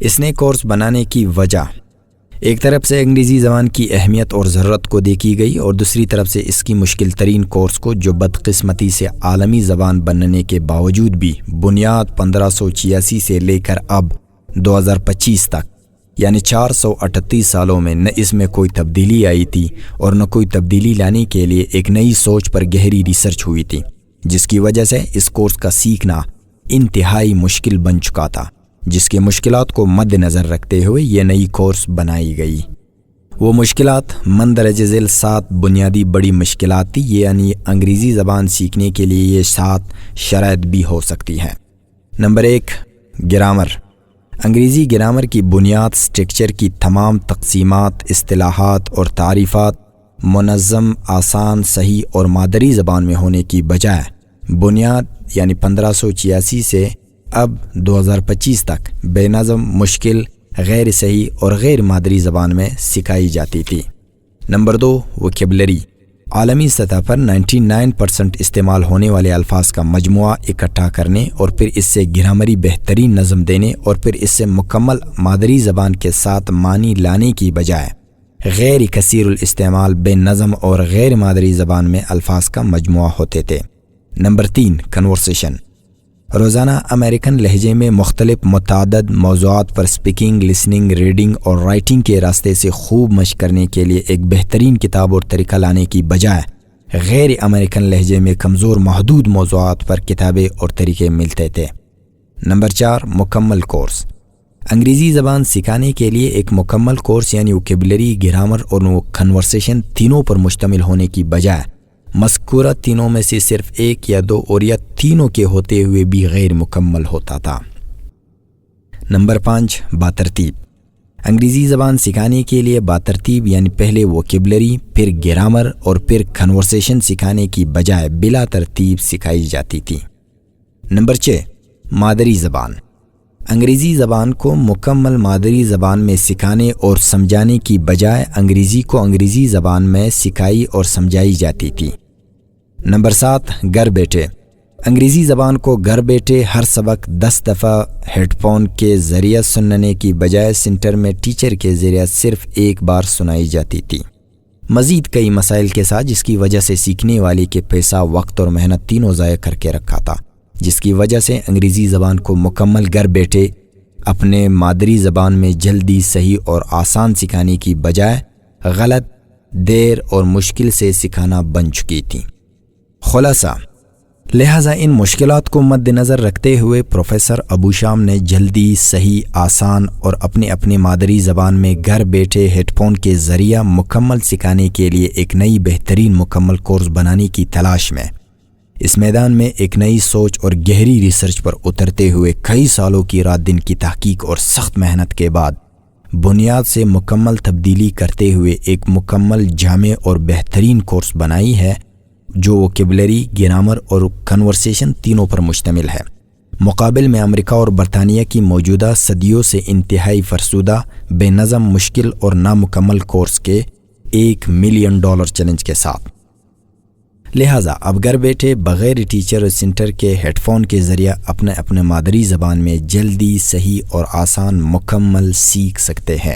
اس نئے کورس بنانے کی وجہ ایک طرف سے انگریزی زبان کی اہمیت اور ضرورت کو دیکھی گئی اور دوسری طرف سے اس کی مشکل ترین کورس کو جو بدقسمتی سے عالمی زبان بننے کے باوجود بھی بنیاد 1586 سے لے کر اب 2025 تک یعنی 438 سالوں میں نہ اس میں کوئی تبدیلی آئی تھی اور نہ کوئی تبدیلی لانے کے لیے ایک نئی سوچ پر گہری ریسرچ ہوئی تھی، جس کی وجہ سے اس کورس کا سیکھنا انتہائی مشکل بن چکا تھا، جس کی مشکلات کو مد نظر رکھتے ہوئے یہ نئی کورس بنائی گئی۔ وہ مشکلات مندرجہ ذیل 7 بنیادی بڑی مشکلات تھی، یعنی انگریزی زبان سیکھنے کے لیے یہ 7 شرائط بھی ہو سکتی ہیں۔ Number 1، grammar. انگریزی گرامر کی بنیاد سٹرکچر کی تمام تقسیمات، اصطلاحات اور تعریفات منظم، آسان، صحیح اور مادری زبان میں ہونے کی بجائے بنیاد یعنی 1586 سے اب 2025 تک بے نظم، مشکل، غیر صحیح اور غیر مادری زبان میں سکھائی جاتی تھی۔ Number 2، vocabulary. عالمی سطح پر 99% استعمال ہونے والے الفاظ کا مجموعہ اکٹھا کرنے اور پھر اس سے گرامری بہترین نظم دینے اور پھر اس سے مکمل مادری زبان کے ساتھ معنی لانے کی بجائے غیر کثیر الاستعمال بے نظم اور غیر مادری زبان میں الفاظ کا مجموعہ ہوتے تھے۔ Number 3، conversation. روزانہ امریکن لہجے میں مختلف متعدد موضوعات پر سپیکنگ، لسننگ، ریڈنگ اور رائٹنگ کے راستے سے خوب مشق کرنے کے لیے ایک بہترین کتاب اور طریقہ لانے کی بجائے غیر امریکن لہجے میں کمزور محدود موضوعات پر کتابیں اور طریقے ملتے تھے۔ نمبر 4، مکمل کورس۔ انگریزی زبان سکھانے کے لیے ایک مکمل کورس یعنی ووکیبلری، گرامر اور کنورسیشن تینوں پر مشتمل ہونے کی بجائے مذکورہ تینوں میں سے صرف 1 یا 2 اور یا تینوں کے ہوتے ہوئے بھی غیر مکمل ہوتا تھا۔ نمبر 5، باترتیب۔ انگریزی زبان سکھانے کے لیے باترتیب یعنی پہلے ووکیبلری، پھر گرامر اور پھر کنورسیشن سکھانے کی بجائے بلا ترتیب سکھائی جاتی تھی۔ نمبر 6، مادری زبان۔ انگریزی زبان کو مکمل مادری زبان میں سکھانے اور سمجھانے کی بجائے انگریزی کو انگریزی زبان میں سکھائی اور سمجھائی جاتی تھی۔ نمبر 7، گھر بیٹھے۔ انگریزی زبان کو گھر بیٹھے ہر سبق 10 دفعہ ہیڈ فون کے ذریعے سننے کی بجائے سینٹر میں ٹیچر کے ذریعے صرف 1 بار سنائی جاتی تھی۔ مزید کئی مسائل کے ساتھ، جس کی وجہ سے سیکھنے والے کے پیسہ، وقت اور محنت تینوں ضائع کر کے رکھا تھا، جس کی وجہ سے انگریزی زبان کو مکمل گھر بیٹھے اپنے مادری زبان میں جلدی، صحیح اور آسان سکھانے کی بجائے غلط، دیر اور مشکل سے سکھانا بن چکی تھی۔ خلاصہ، لہٰذا ان مشکلات کو مد نظر رکھتے ہوئے پروفیسر ابو شام نے جلدی، صحیح، آسان اور اپنے مادری زبان میں گھر بیٹھے ہیڈ فون کے ذریعہ مکمل سکھانے کے لیے ایک نئی بہترین مکمل کورس بنانے کی تلاش میں اس میدان میں ایک نئی سوچ اور گہری ریسرچ پر اترتے ہوئے کئی سالوں کی رات دن کی تحقیق اور سخت محنت کے بعد بنیاد سے مکمل تبدیلی کرتے ہوئے ایک مکمل، جامع اور بہترین کورس بنائی ہے جو ووکیبلری، گرامر اور کنورسیشن تینوں پر مشتمل ہے۔ مقابل میں امریکہ اور برطانیہ کی موجودہ صدیوں سے انتہائی فرسودہ، بے نظم، مشکل اور نامکمل کورس کے $1 ملین چیلنج کے ساتھ۔ لہٰذا اب گھر بیٹھے بغیر ٹیچر سینٹر کے ہیڈ فون کے ذریعہ اپنے مادری زبان میں جلدی، صحیح اور آسان مکمل سیکھ سکتے ہیں۔